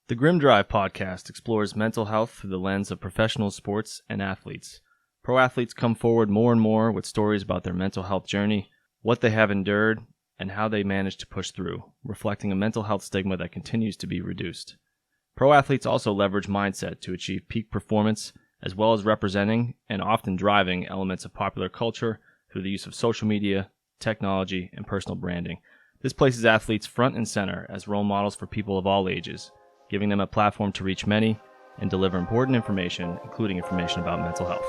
The Grim Drive podcast explores mental health through the lens of professional sports and athletes. Pro athletes come forward more and more with stories about their mental health journey, what they have endured, and how they managed to push through, reflecting a mental health stigma that continues to be reduced. Pro athletes also leverage mindset to achieve peak performance, as well as representing and often driving elements of popular culture through the use of social media, technology, and personal branding. This places athletes front and center as role models for people of all ages, giving them a platform to reach many and deliver important information, including information about mental health.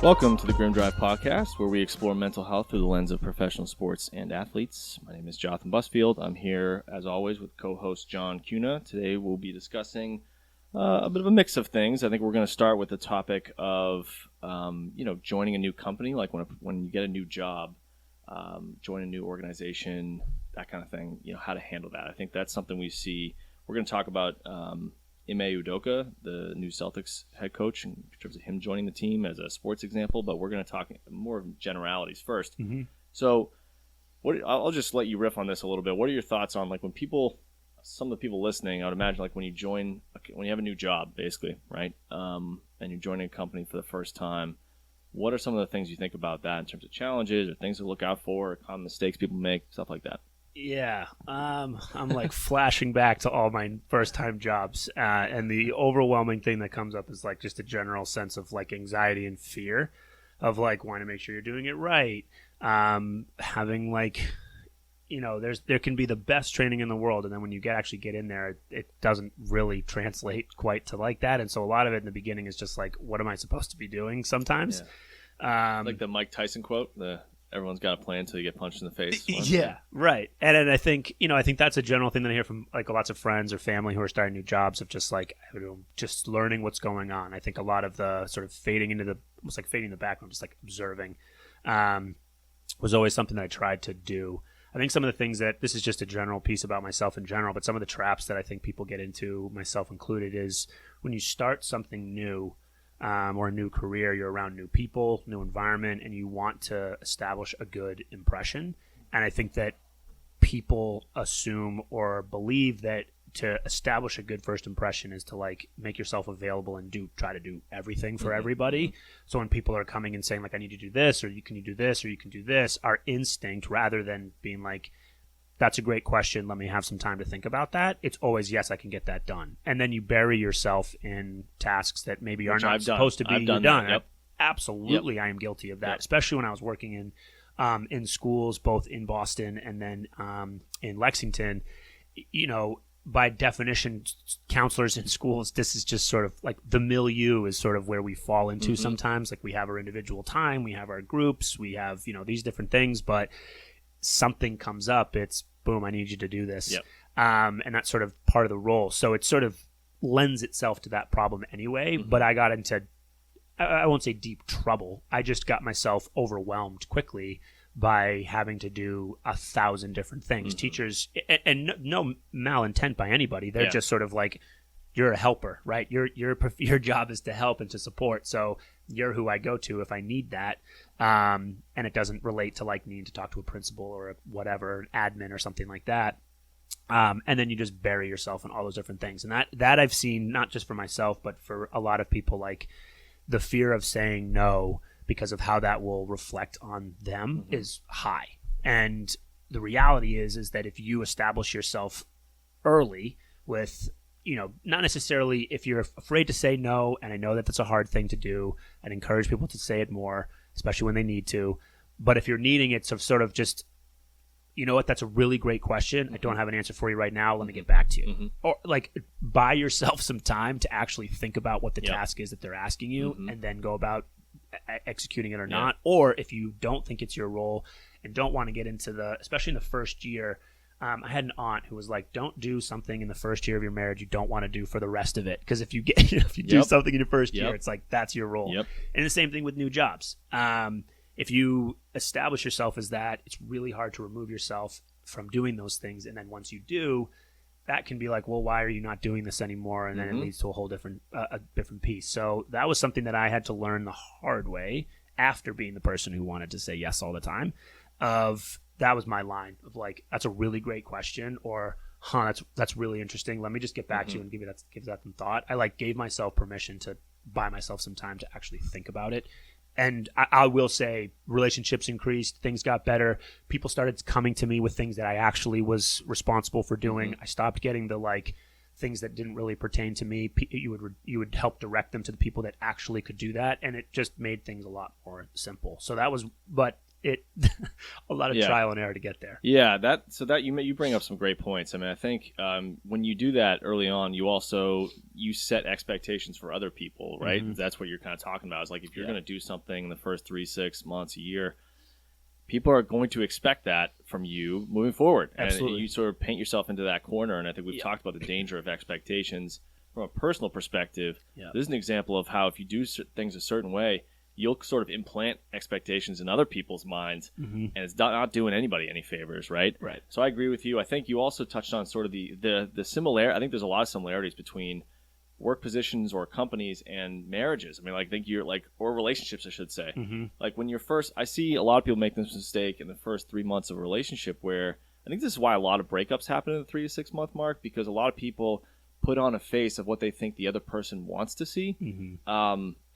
Welcome to the Grim Drive podcast, where we explore mental health through the lens of professional sports and athletes. My name is Jonathan Busfield. I'm here, as always, with co-host John Cuna. Today we'll be discussing a bit of a mix of things. I think we're going to start with the topic of, joining a new company, like when you get a new job, join a new organization, that kind of thing, how to handle that. I think that's something we see. We're going to talk about Ime Udoka, the new Celtics head coach, in terms of him joining the team as a sports example, but we're going to talk more of generalities first. Mm-hmm. So I'll just let you riff on this a little bit. What are your thoughts on, like, when some of the people listening, I would imagine, like, when you have a new job, basically, right? And you're joining a company for the first time, what are some of the things you think about that in terms of challenges or things to look out for, or common mistakes people make, stuff like that? Yeah, I'm like flashing back to all my first-time jobs, and the overwhelming thing that comes up is like just a general sense of like anxiety and fear of like wanting to make sure you're doing it right. Having like, there can be the best training in the world, and then when you actually get in there, it doesn't really translate quite to like that. And so a lot of it in the beginning is just like, what am I supposed to be doing sometimes? Yeah. Like the Mike Tyson quote, everyone's got a plan until you get punched in the face. Yeah, right. And I think, I think that's a general thing that I hear from like lots of friends or family who are starting new jobs, of just like, just learning what's going on. I think a lot of the sort of fading in the background, just like observing, was always something that I tried to do. I think some of the things this is just a general piece about myself in general, but some of the traps that I think people get into, myself included, is when you start something new, or a new career, you're around new people, new environment, and you want to establish a good impression. And I think that people assume or believe that to establish a good first impression is to like make yourself available and try to do everything for everybody. So when people are coming and saying like, I need to do this, or you can do this, or you can do this, our instinct, rather than being like, that's a great question, let me have some time to think about that, it's always, yes, I can get that done. And then you bury yourself in tasks that maybe are not supposed to be done. Yep. Absolutely, yep. I am guilty of that, especially when I was working in schools, both in Boston and then in Lexington. By definition, counselors in schools, this is just sort of like the milieu is sort of where we fall into sometimes. Like we have our individual time, we have our groups, we have, these different things, but something comes up, it's boom, I need you to do this. Yep. And that's sort of part of the role. So it sort of lends itself to that problem anyway, but I got into, I won't say deep trouble, I just got myself overwhelmed quickly by having to do 1,000 different things. Teachers, and no malintent by anybody, they're just sort of like, you're a helper, right? Your job is to help and to support, so you're who I go to if I need that. And it doesn't relate to like needing to talk to a principal or whatever, an admin or something like that. And then you just bury yourself in all those different things. And that I've seen, not just for myself, but for a lot of people, like the fear of saying no because of how that will reflect on them is high. And the reality is that if you establish yourself early with, not necessarily if you're afraid to say no, and I know that that's a hard thing to do, I'd encourage people to say it more, especially when they need to. But if you're needing it to sort of just, you know what, that's a really great question. I don't have an answer for you right now. Let me get back to you. Or like buy yourself some time to actually think about what the task is that they're asking you, and then go about executing it or not. Or if you don't think it's your role and don't want to get into especially in the first year, I had an aunt who was like, don't do something in the first year of your marriage you don't want to do for the rest of it. Because if you do something in your first year, it's like, that's your role. And the same thing with new jobs. If you establish yourself as that, it's really hard to remove yourself from doing those things. And then once you do, that can be like, well, why are you not doing this anymore? And then it leads to a whole different piece. So that was something that I had to learn the hard way after being the person who wanted to say yes all the time. That was my line of like, that's a really great question, or that's really interesting. Let me just get back to you and give that some thought. I like gave myself permission to buy myself some time to actually think about it. And I will say relationships increased, things got better. People started coming to me with things that I actually was responsible for doing. I stopped getting the like things that didn't really pertain to me. You would help direct them to the people that actually could do that, and it just made things a lot more simple. So that was, but it a lot of trial and error to get there. Yeah, you bring up some great points. I mean, I think when you do that early on, you set expectations for other people, right? That's what you're kind of talking about. Is like if you're going to do something in the first 3, 6 months, a year, people are going to expect that from you moving forward. Absolutely. And you sort of paint yourself into that corner. And I think we've talked about the danger of expectations from a personal perspective. This is an example of how if you do things a certain way, you'll sort of implant expectations in other people's minds, and it's not doing anybody any favors, right? Right. So I agree with you. I think you also touched on sort of the similarity. I think there's a lot of similarities between work positions or companies and marriages. I mean, like, I think or relationships, I should say. Like when you're first, I see a lot of people make this mistake in the first 3 months of a relationship, where I think this is why a lot of breakups happen in the 3 to 6 month mark, because a lot of people put on a face of what they think the other person wants to see,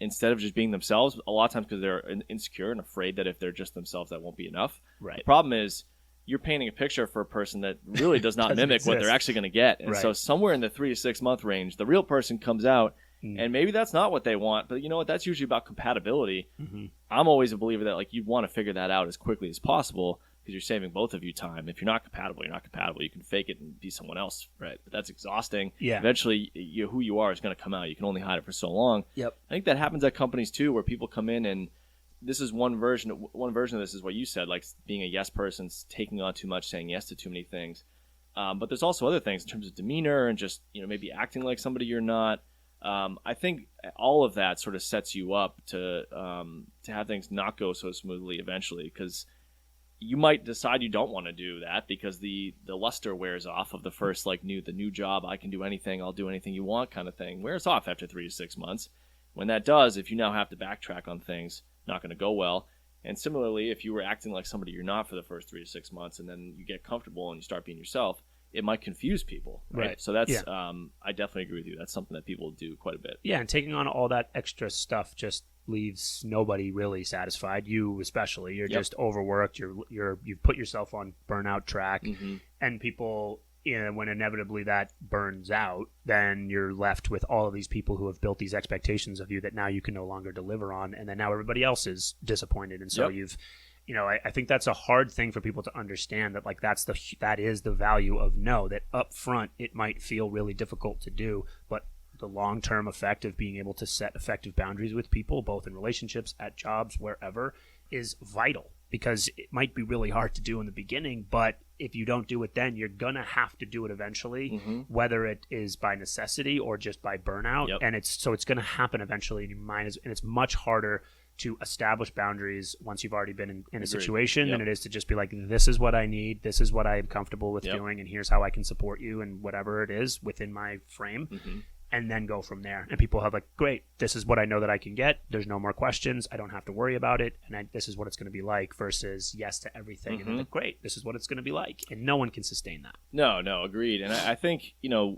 instead of just being themselves. A lot of times because they're insecure and afraid that if they're just themselves, that won't be enough. Right. The problem is you're painting a picture for a person that really does not mimic what they're actually going to get. And so somewhere in the 3 to 6 month range, the real person comes out, and maybe that's not what they want, but you know what? That's usually about compatibility. I'm always a believer that like you want to figure that out as quickly as possible, because you're saving both of you time. If you're not compatible, you're not compatible. You can fake it and be someone else, right? But that's exhausting. Yeah. Eventually, who you are is going to come out. You can only hide it for so long. Yep. I think that happens at companies too, where people come in, and this is one version of this is what you said, like being a yes person, taking on too much, saying yes to too many things. But there's also other things in terms of demeanor and just maybe acting like somebody you're not. I think all of that sort of sets you up to have things not go so smoothly eventually, because you might decide you don't want to do that because the luster wears off of the first the new job, I can do anything, I'll do anything you want kind of thing, wears off after 3 to 6 months. When that does, if you now have to backtrack on things, not going to go well. And similarly, if you were acting like somebody you're not for the first 3 to 6 months, and then you get comfortable and you start being yourself, it might confuse people, right? So that's I definitely agree with you. That's something that people do quite a bit. Yeah, and taking on all that extra stuff just leaves nobody really satisfied. You especially, you're just overworked. You've put yourself on burnout track, and people, when inevitably that burns out, then you're left with all of these people who have built these expectations of you that now you can no longer deliver on, and then now everybody else is disappointed, and so I think that's a hard thing for people to understand, that that is the value of no, that up front it might feel really difficult to do, but the long-term effect of being able to set effective boundaries with people, both in relationships, at jobs, wherever, is vital, because it might be really hard to do in the beginning, but if you don't do it then, you're going to have to do it eventually, whether it is by necessity or just by burnout. And it's going to happen eventually in your mind, and it's much harder to establish boundaries once you've already been in a situation than it is to just be like, this is what I need, this is what I am comfortable with doing, and here's how I can support you and whatever it is within my frame. And then go from there. And people have great, this is what I know that I can get. There's no more questions. I don't have to worry about it. And this is what it's going to be like, versus yes to everything. And then great, this is what it's going to be like. And no one can sustain that. No, agreed. And I think,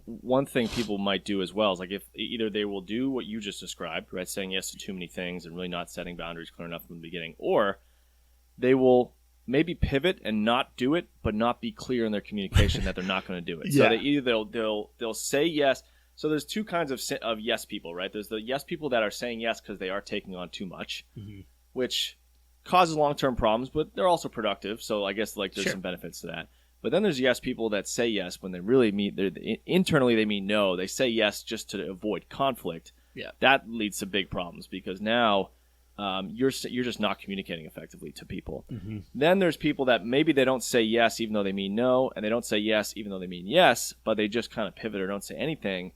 one thing people might do as well is if either they will do what you just described, right, saying yes to too many things and really not setting boundaries clear enough from the beginning, or they will maybe pivot and not do it, but not be clear in their communication that they're not going to do it. So they'll say yes. So there's two kinds of yes people, right? There's the yes people that are saying yes because they are taking on too much, which causes long-term problems, but they're also productive. So I guess there's some benefits to that. But then there's yes people that say yes when they really mean, internally they mean no. They say yes just to avoid conflict. Yeah, that leads to big problems, because now you're just not communicating effectively to people. Then there's people that maybe they don't say yes even though they mean no, and they don't say yes even though they mean yes, but they just kind of pivot or don't say anything.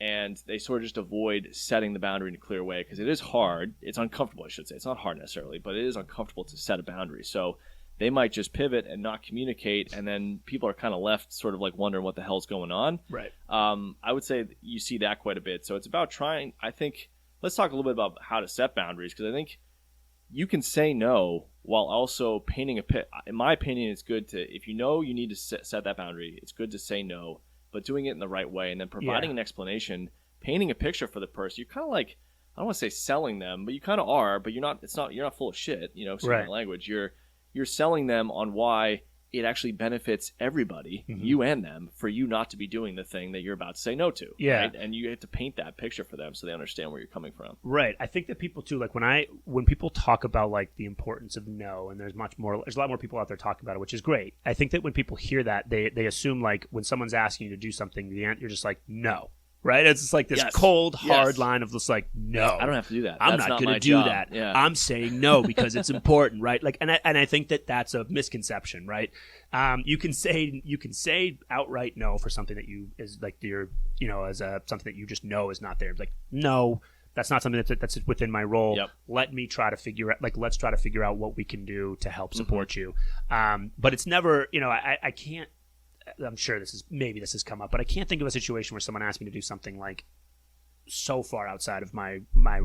And they sort of just avoid setting the boundary in a clear way, because it is hard. It's uncomfortable, I should say. It's not hard necessarily, but it is uncomfortable to set a boundary. So they might just pivot and not communicate, and then people are kind of left sort of like wondering what the hell's going on. Right. I would say you see that quite a bit. So it's about trying, I think, let's talk a little bit about how to set boundaries, because I think you can say no while also painting a pit. In my opinion, it's good to, if you know you need to set that boundary, it's good to say no, but doing it in the right way, and then providing an explanation, painting a picture for the person. You're kind of like, I don't want to say selling them, but you kind of are, but you're not full of shit, excuse my language. You're selling them on why it actually benefits everybody, you and them, for you not to be doing the thing that you're about to say no to. Yeah. Right? And you have to paint that picture for them so they understand where you're coming from. Right. I think that people too, like when people talk about like the importance of no, and there's a lot more people out there talking about it, which is great. I think that when people hear that, they assume like when someone's asking you to do something, you're just like, no. Right? It's just like this cold, hard line of just like, no. I don't have to do that. I'm not going to do that. Yeah. I'm saying no because it's important, right? Like, and I think that that's a misconception, right? You can say outright no for something that you is like something that you just know is not there. Like, no, that's not something that's within my role. Yep. Let's try to figure out what we can do to help support you. But it's never, I can't. I'm sure this has come up, but I can't think of a situation where someone asked me to do something like so far outside of my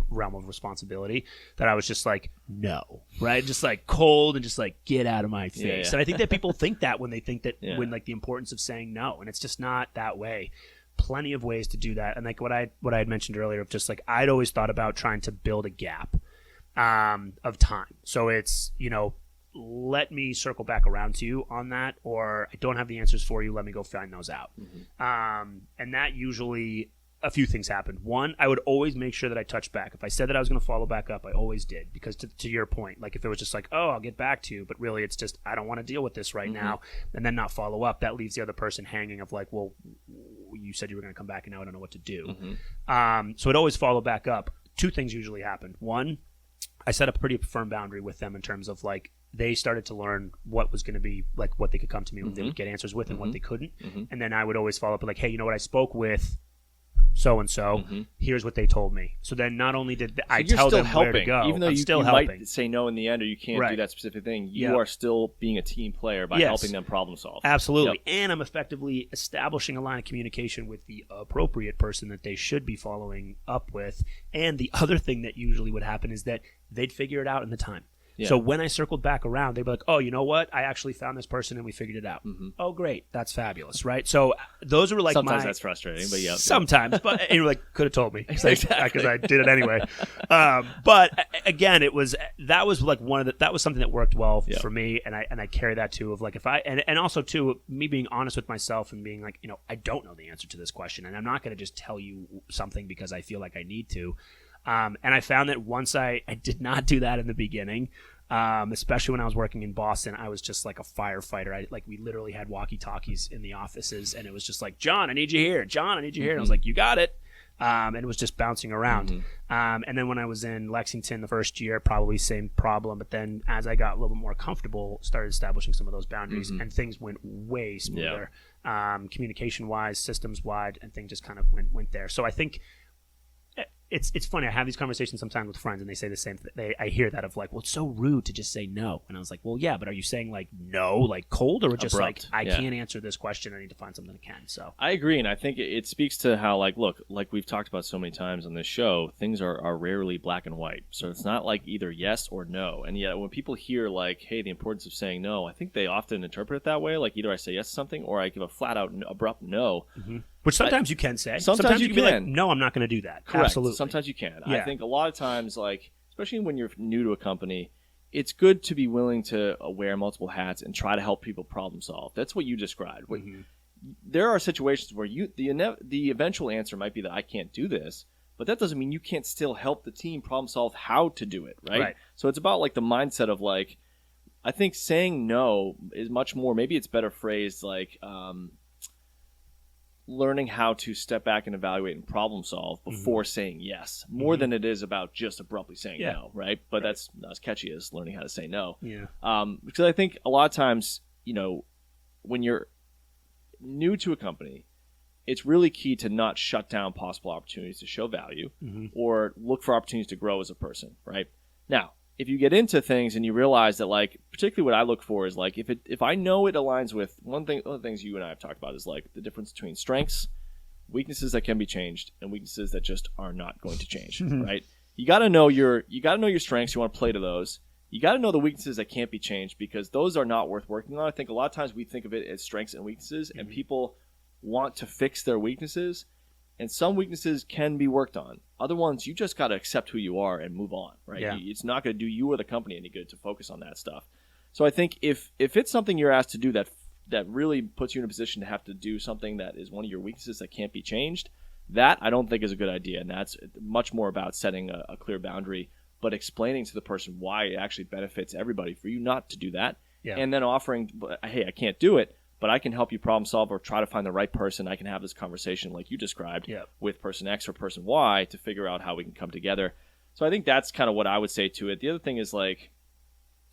realm of responsibility that I was just like, no, right? Just like cold and just like, get out of my face. Yeah. And I think that people think that when they think that when like the importance of saying no, and it's just not that way. Plenty of ways to do that. And like what I had mentioned earlier of just like, I'd always thought about trying to build a gap of time. So it's, let me circle back around to you on that, or I don't have the answers for you. Let me go find those out. And that usually, a few things happened. One, I would always make sure that I touched back. If I said that I was going to follow back up, I always did. Because to your point, like if it was just like, oh, I'll get back to you, but really it's just, I don't want to deal with this right now, and then not follow up, that leaves the other person hanging of like, well, you said you were going to come back and now I don't know what to do. So I'd always follow back up. Two things usually happened. One, I set up a pretty firm boundary with them in terms of like, they started to learn what was going to be like what they could come to me with, they would get answers with, and what they couldn't. And then I would always follow up with like, hey, you know what, I spoke with so-and-so, here's what they told me. So then not only did I tell them where to go, even though you still might say no in the end, or you can't do that specific thing, you are still being a team player by helping them problem solve. Absolutely. And I'm effectively establishing a line of communication with the appropriate person that they should be following up with. And the other thing that usually would happen is that they'd figure it out in the time. Yeah. So when I circled back around, they'd be like, oh, you know what? I actually found this person and we figured it out. Oh, great. That's fabulous, right? So those were like sometimes that's frustrating, but yeah. Sometimes. But and you're like, could have told me. Because I did it anyway. But again, that was something that worked well for me. And I carry that too of like if I, and also too, me being honest with myself and being like, I don't know the answer to this question. And I'm not going to just tell you something because I feel like I need to. And I found that once I did not do that in the beginning, especially when I was working in Boston, I was just like a firefighter. We literally had walkie-talkies in the offices, and it was just like, John, I need you here. John, I need you here. And I was like, you got it. And it was just bouncing around. And then when I was in Lexington the first year, probably same problem. But then as I got a little bit more comfortable, started establishing some of those boundaries, and things went way smoother, communication-wise, systems-wide, and things just kind of went there. So I think it's funny. I have these conversations sometimes with friends, and they say the same thing. I hear that of like, well, it's so rude to just say no. And I was like, well, yeah, but are you saying like no, like cold, or just abrupt? Like I can't answer this question. I need to find something that can. So I agree, and I think it speaks to how like we've talked about so many times on this show, things are rarely black and white. So it's not like either yes or no. And yet when people hear like, hey, the importance of saying no, I think they often interpret it that way. Like either I say yes to something, or I give a flat out abrupt no. Which sometimes you can say. Sometimes you can can be like, no, I'm not going to do that. Correct. Absolutely. Sometimes you can. Yeah. I think a lot of times, like especially when you're new to a company, it's good to be willing to wear multiple hats and try to help people problem solve. That's what you described. There are situations where the eventual answer might be that I can't do this, but that doesn't mean you can't still help the team problem solve how to do it, right? So it's about like the mindset of like, I think saying no is much more, maybe it's better phrased like learning how to step back and evaluate and problem solve before saying yes, more than it is about just abruptly saying no, right? But that's not as catchy as learning how to say no. Because I think a lot of times, when you're new to a company, it's really key to not shut down possible opportunities to show value or look for opportunities to grow as a person, right? Now, if you get into things and you realize that, like, particularly what I look for is, like, if I know it aligns with one of the things you and I have talked about is, like, the difference between strengths, weaknesses that can be changed, and weaknesses that just are not going to change, right? You got to know your strengths. You want to play to those. You got to know the weaknesses that can't be changed, because those are not worth working on. I think a lot of times we think of it as strengths and weaknesses, and people want to fix their weaknesses, and some weaknesses can be worked on. Other ones, you just got to accept who you are and move on, right? Yeah. It's not going to do you or the company any good to focus on that stuff. So I think if it's something you're asked to do that really puts you in a position to have to do something that is one of your weaknesses that can't be changed, that I don't think is a good idea. And that's much more about setting a clear boundary, but explaining to the person why it actually benefits everybody for you not to do that. Yeah. And then offering, hey, I can't do it, but I can help you problem solve or try to find the right person. I can have this conversation like you described with person X or person Y to figure out how we can come together. So I think that's kind of what I would say to it. The other thing is, like,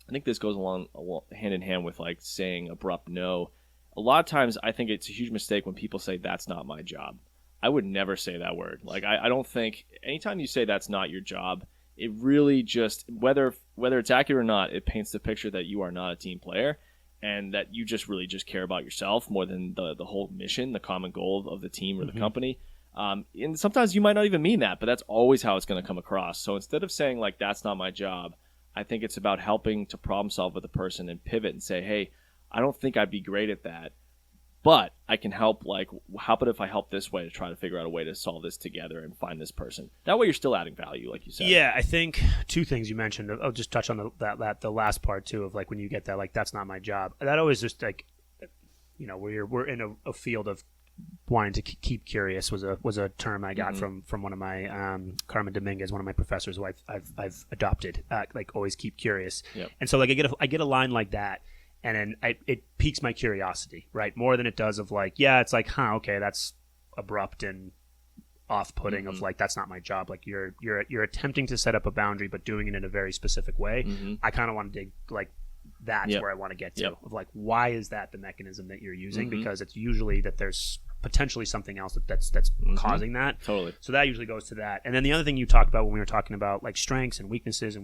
I think this goes along hand in hand with, like, saying abrupt no. A lot of times I think it's a huge mistake when people say that's not my job. I would never say that word. Like, I don't think anytime you say that's not your job, it really just, whether it's accurate or not, it paints the picture that you are not a team player and that you just really just care about yourself more than the whole mission, the common goal of the team or the company. And sometimes you might not even mean that, but that's always how it's going to come across. So instead of saying, like, that's not my job, I think it's about helping to problem solve with a person and pivot and say, hey, I don't think I'd be great at that, but I can help. Like, how about if I help this way to try to figure out a way to solve this together and find this person? That way you're still adding value, like you said. Yeah, I think two things you mentioned. I'll just touch on the last part too, of, like, when you get that, like, that's not my job. That always just, like, you know, we're in a field of wanting to keep curious was a term I got from one of my Carmen Dominguez, one of my professors who I've adopted, like, always keep curious. Yep. And so, like, I get a line like that, and then it piques my curiosity, right? More than it does of, like, yeah, it's like, okay, that's abrupt and off-putting of, like, that's not my job. Like, you're attempting to set up a boundary, but doing it in a very specific way. I kind of want to dig, like, that's where I want to get to, of, like, why is that the mechanism that you're using? Because it's usually that there's potentially something else that's causing that. Totally. So that usually goes to that. And then the other thing you talked about when we were talking about, like, strengths and weaknesses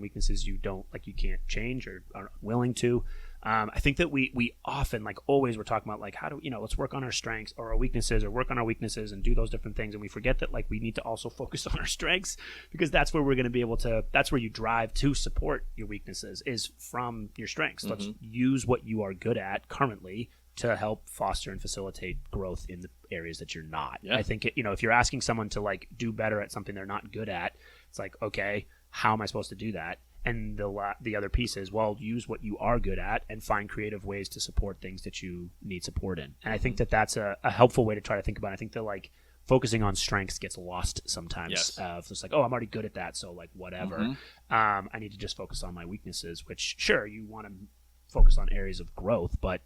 you don't, like, you can't change or aren't willing to. I think that we often, like, always we're talking about, like, how do, let's work on our strengths or our weaknesses or work on our weaknesses and do those different things. And we forget that, like, we need to also focus on our strengths, because that's where we're going to be able to, that's where you drive to support your weaknesses, is from your strengths. Let's use what you are good at currently to help foster and facilitate growth in the areas that you're not. I think, if you're asking someone to, like, do better at something they're not good at, it's like, okay, how am I supposed to do that? And the other piece is, well, use what you are good at and find creative ways to support things that you need support in. And I think that that's a helpful way to try to think about it. I think that, like, focusing on strengths gets lost sometimes. It's just like, oh, I'm already good at that, so, like, whatever. I need to just focus on my weaknesses, which, sure, you want to focus on areas of growth, but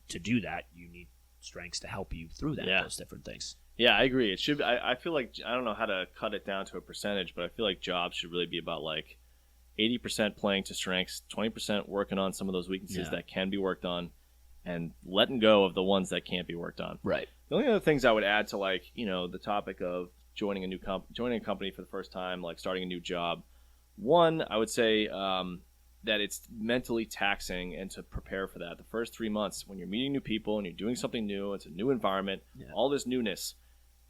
to do that, you need strengths to help you through that, those different things. Yeah, I agree. It should. I feel like, I don't know how to cut it down to a percentage, but I feel like jobs should really be about, like, 80% playing to strengths, 20% working on some of those weaknesses that can be worked on, and letting go of the ones that can't be worked on. Right. The only other things I would add to, like, the topic of joining a company for the first time, like starting a new job. One, I would say that it's mentally taxing, and to prepare for that. The first 3 months, when you're meeting new people and you're doing something new, it's a new environment, all this newness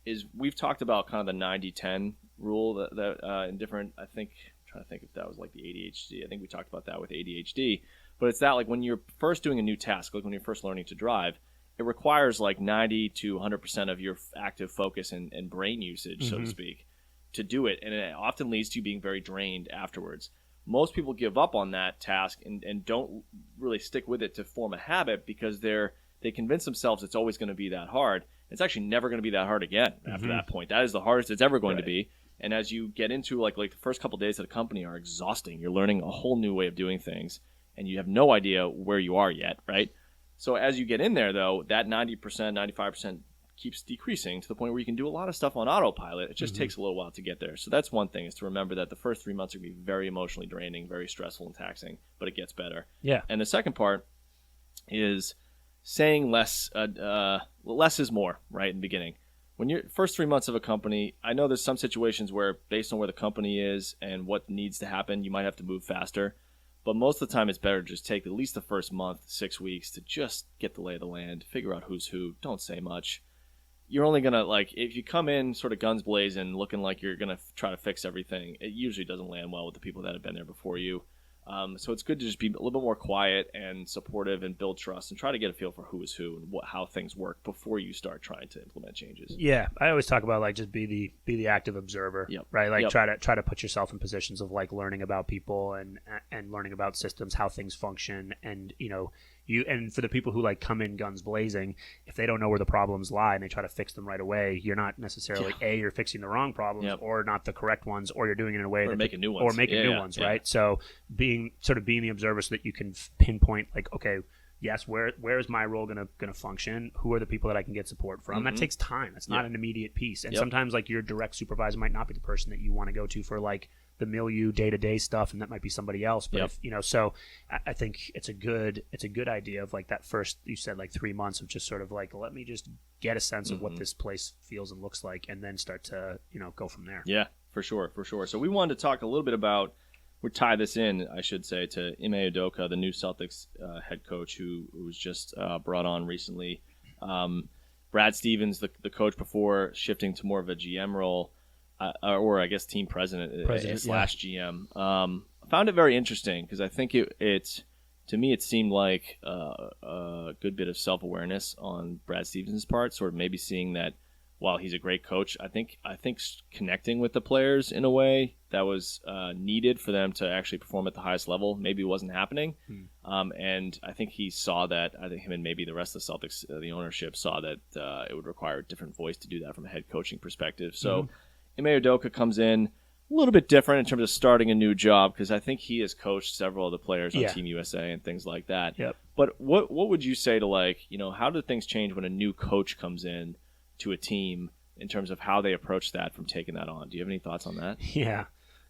is, we've talked about kind of the 90-10 rule that in different, I think, trying to think if that was like the ADHD. I think we talked about that with ADHD. But it's that, like, when you're first doing a new task, like when you're first learning to drive, it requires like 90 to 100% of your active focus and brain usage, so to speak, to do it. And it often leads to you being very drained afterwards. Most people give up on that task and don't really stick with it to form a habit, because they convince themselves it's always going to be that hard. It's actually never going to be that hard again after that point. That is the hardest it's ever going to be. And as you get into, like the first couple of days at a company are exhausting. You're learning a whole new way of doing things, and you have no idea where you are yet, right? So as you get in there, though, that 90%, 95% keeps decreasing to the point where you can do a lot of stuff on autopilot. It just takes a little while to get there. So that's one thing, is to remember that the first 3 months are going to be very emotionally draining, very stressful and taxing, but it gets better. Yeah. And the second part is saying less is more, right, in the beginning. When you're first 3 months of a company, I know there's some situations where, based on where the company is and what needs to happen, you might have to move faster. But most of the time, it's better to just take at least the first month, 6 weeks, to just get the lay of the land, figure out who's who. Don't say much. You're only going to, like, if you come in sort of guns blazing, looking like you're going to try to fix everything, it usually doesn't land well with the people that have been there before you. So it's good to just be a little bit more quiet and supportive and build trust and try to get a feel for who is who and how things work before you start trying to implement changes. Yeah, I always talk about like just be the active observer, right? Like try to put yourself in positions of like learning about people and learning about systems, how things function, and and for the people who like come in guns blazing, if they don't know where the problems lie and they try to fix them right away, you're not necessarily you're fixing the wrong problems or not the correct ones, or you're doing it in a way making new ones, right? So being the observer so that you can pinpoint like, okay, yes, where is my role gonna function? Who are the people that I can get support from? That takes time. It's not an immediate piece, and sometimes like your direct supervisor might not be the person that you want to go to for like the milieu day-to-day stuff, and that might be somebody else. But if, so I think it's a good idea of like that first, you said like 3 months of just sort of like, let me just get a sense of what this place feels and looks like, and then start to go from there. Yeah, for sure. So we wanted to talk a little bit about, we'll tie this in, I should say, to Ime Udoka, the new Celtics head coach who was just brought on recently. Brad Stevens, the coach before, shifting to more of a GM role. Or I guess team president slash GM. I found it very interesting because I think it to me it seemed like a good bit of self-awareness on Brad Stevens' part, sort of maybe seeing that while he's a great coach, I think connecting with the players in a way that was needed for them to actually perform at the highest level maybe wasn't happening. And I think he saw that. I think him and maybe the rest of the Celtics, the ownership, saw that it would require a different voice to do that from a head coaching perspective. So Ime Udoka comes in a little bit different in terms of starting a new job, because I think he has coached several of the players on Team USA and things like that. But what would you say to, like, how do things change when a new coach comes in to a team in terms of how they approach that from taking that on? Do you have any thoughts on that? Yeah,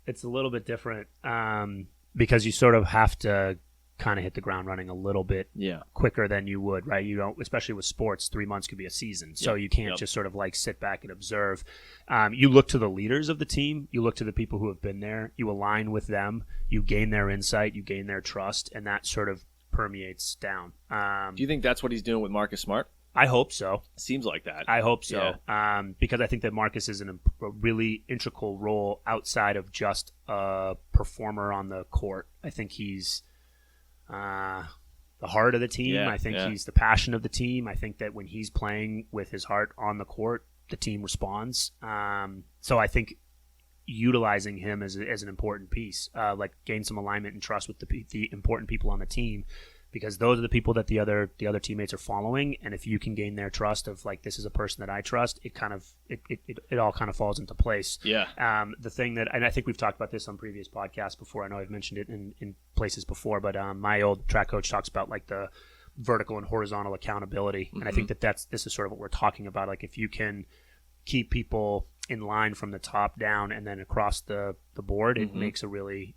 it's a little bit different because you sort of have to kind of hit the ground running a little bit quicker than you would, right? You don't, especially with sports, 3 months could be a season. So you can't just sort of like sit back and observe. You look to the leaders of the team. You look to the people who have been there. You align with them. You gain their insight. You gain their trust. And that sort of permeates down. Do you think that's what he's doing with Marcus Smart? I hope so. Seems like that. I hope so. Because I think that Marcus is a really integral role outside of just a performer on the court. I think he's the heart of the team. I think he's the passion of the team. I think that when he's playing with his heart on the court, the team responds. So I think utilizing him as an important piece, like gain some alignment and trust with the important people on the team, because those are the people that the other teammates are following. And if you can gain their trust of like, this is a person that I trust, it all kind of falls into place. The thing that, and I think we've talked about this on previous podcasts before, I know I've mentioned it in places before, but my old track coach talks about like the vertical and horizontal accountability. And I think this is sort of what we're talking about. Like, if you can keep people in line from the top down and then across the board, it makes a really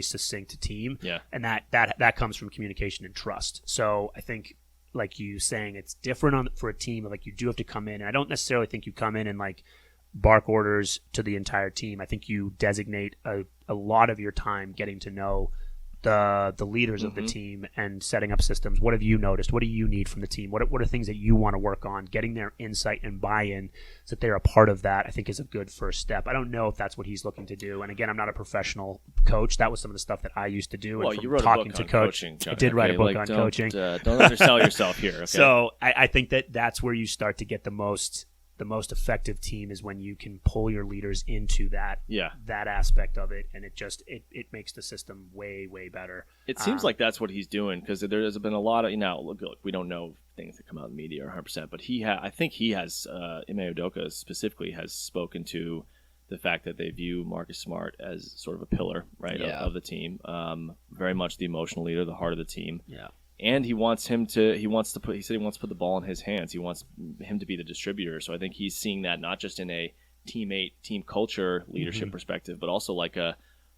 succinct team. And that comes from communication and trust. So I think, like you saying, it's different for a team. Like, you do have to come in, and I don't necessarily think you come in and like bark orders to the entire team. I think you designate a lot of your time getting to know the leaders of the team and setting up systems. What have you noticed? What do you need from the team? What are things that you want to work on? Getting their insight and buy-in so that they're a part of that, I think, is a good first step. I don't know if that's what he's looking to do. And again, I'm not a professional coach. That was some of the stuff that I used to do. Well, and you wrote talking a book to on coach, coaching, John. I did write a book on coaching. Don't undersell yourself here. Okay? So I think that's where you start to get the most effective team, is when you can pull your leaders into that aspect of it, and it makes the system way better. It seems like that's what he's doing, because there has been a lot of, look, we don't know things that come out in the media 100%, but I think he has, Ime Udoka specifically has spoken to the fact that they view Marcus Smart as sort of a pillar, right, of the team, very much the emotional leader, the heart of the team. And he said he wants to put the ball in his hands. He wants him to be the distributor. So I think he's seeing that not just in a team culture leadership perspective, but also like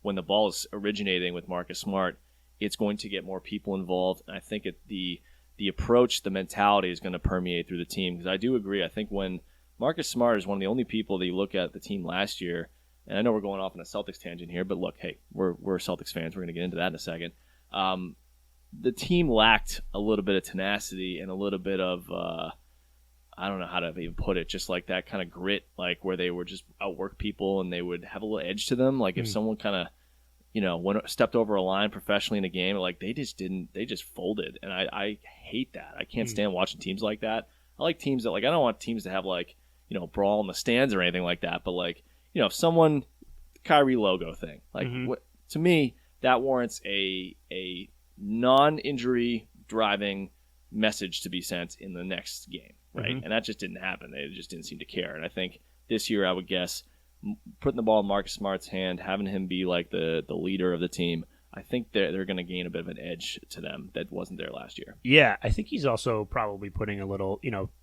when the ball is originating with Marcus Smart, it's going to get more people involved. And I think the approach, the mentality is going to permeate through the team. Because I do agree. I think when Marcus Smart is one of the only people that you look at the team last year and I know we're going off on a Celtics tangent here, but look, hey, we're Celtics fans. We're going to get into that in a second. The team lacked a little bit of tenacity and a little bit of, I don't know how to even put it, just like that kind of grit, like where they would just outwork people and they would have a little edge to them. Like if someone kind of, stepped over a line professionally in a game, like they just folded. And I hate that. I can't stand watching teams like that. I like teams that, like, I don't want teams to have, like, brawl in the stands or anything like that. But, like, if someone, Kyrie logo thing, like, to me, that warrants a non-injury driving message to be sent in the next game, right? And that just didn't happen. They just didn't seem to care. And I think this year, I would guess, putting the ball in Marcus Smart's hand, having him be like the leader of the team, I think they're going to gain a bit of an edge to them that wasn't there last year. Yeah, I think he's also probably putting a little,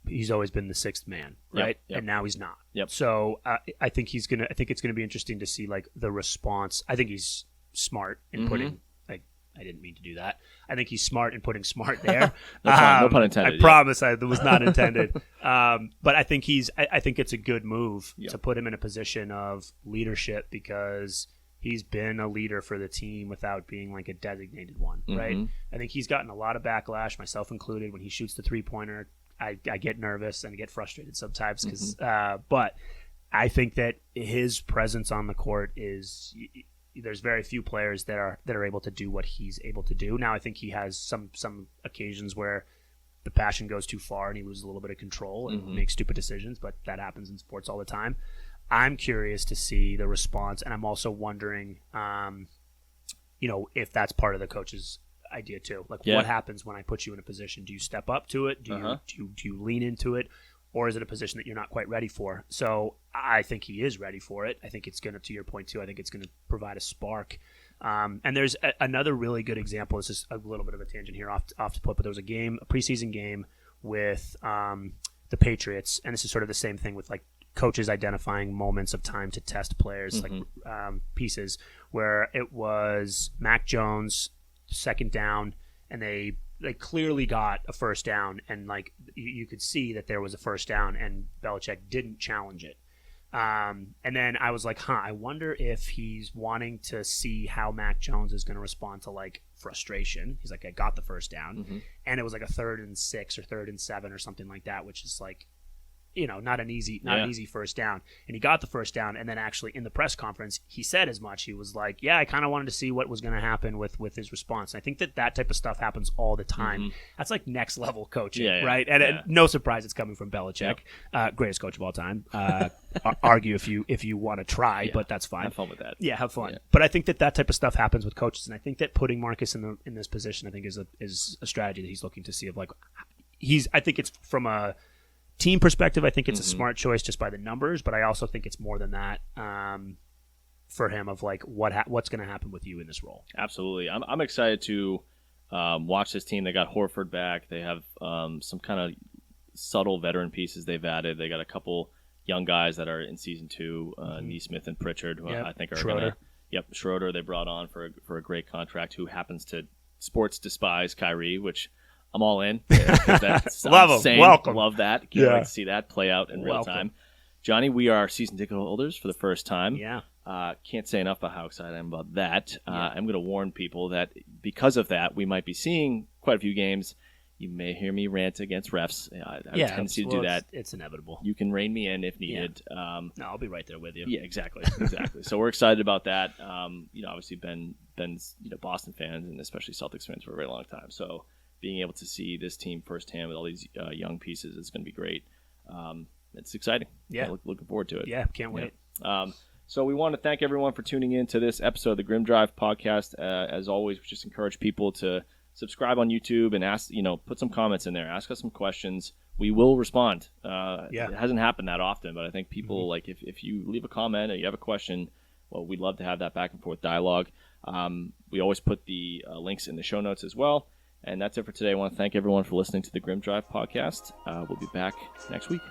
he's always been the sixth man, right? Yep. And now he's not. Yep. So I think it's going to be interesting to see, like, the response. I think he's smart in putting, like, I didn't mean to do that. I think he's smart in putting Smart there. No pun intended. I promise that was not intended. But I think I think it's a good move to put him in a position of leadership, because he's been a leader for the team without being like a designated one, right? I think he's gotten a lot of backlash, myself included. When he shoots the three-pointer, I get nervous and I get frustrated sometimes, because but I think that his presence on the court is, there's very few players that are able to do what he's able to do. Now, I think he has some occasions where the passion goes too far and he loses a little bit of control and makes stupid decisions, but that happens in sports all the time. I'm curious to see the response, and I'm also wondering, if that's part of the coach's idea too. Like, what happens when I put you in a position? Do you step up to it? Do you lean into it? Or is it a position that you're not quite ready for? So I think he is ready for it. I think it's going to your point too, I think it's going to provide a spark. And there's another really good example. This is a little bit of a tangent here off to put, but there was a preseason game with the Patriots, and this is sort of the same thing with, like, coaches identifying moments of time to test players, like pieces, where it was Mac Jones, second down, and they clearly got a first down, and, like, you could see that there was a first down, and Belichick didn't challenge it. And then I was like, I wonder if he's wanting to see how Mac Jones is going to respond to, like, frustration. He's like, I got the first down, and it was like a 3rd and 6 or 3rd and 7 or something like that, which is like, not an easy first down. And he got the first down, and then actually in the press conference, he said as much. He was like, I kind of wanted to see what was going to happen with his response. And I think that type of stuff happens all the time. That's like next level coaching, right? And no surprise it's coming from Belichick, greatest coach of all time. Argue if you want to try, but that's fine. Have fun with that. Yeah, have fun. Yeah. But I think that type of stuff happens with coaches, and I think that putting Marcus in this position, I think is a strategy that he's looking to see of, like, I think it's from a team perspective, I think it's a smart choice just by the numbers, but I also think it's more than that for him, of, like, what's going to happen with you in this role. Absolutely. I'm excited to watch this team. They got Horford back. They have some kind of subtle veteran pieces they've added. They got a couple young guys that are in season 2, Neesmith and Pritchard, who I think are going to... Schroeder they brought on for a great contract, who happens to sports despise Kyrie, which... I'm all in. That's love him. Welcome. Love that. Can't wait to see that play out in real time. Johnny, we are season ticket holders for the first time. Yeah. Can't say enough about how excited I am about that. I'm going to warn people that because of that, we might be seeing quite a few games. You may hear me rant against refs. I have a tendency to do that. It's inevitable. You can rein me in if needed. No, I'll be right there with you. Yeah, exactly. So we're excited about that. Obviously Ben's Boston fans, and especially Celtics fans for a very long time. So being able to see this team firsthand with all these young pieces is going to be great. It's exciting. Yeah. Looking forward to it. Yeah, can't wait. So we want to thank everyone for tuning in to this episode of the Grim Drive podcast. As always, we just encourage people to subscribe on YouTube and ask, put some comments in there. Ask us some questions. We will respond. It hasn't happened that often, but I think people, like, if you leave a comment or you have a question, well, we'd love to have that back and forth dialogue. We always put the links in the show notes as well. And that's it for today. I want to thank everyone for listening to the Grim Drive podcast. We'll be back next week.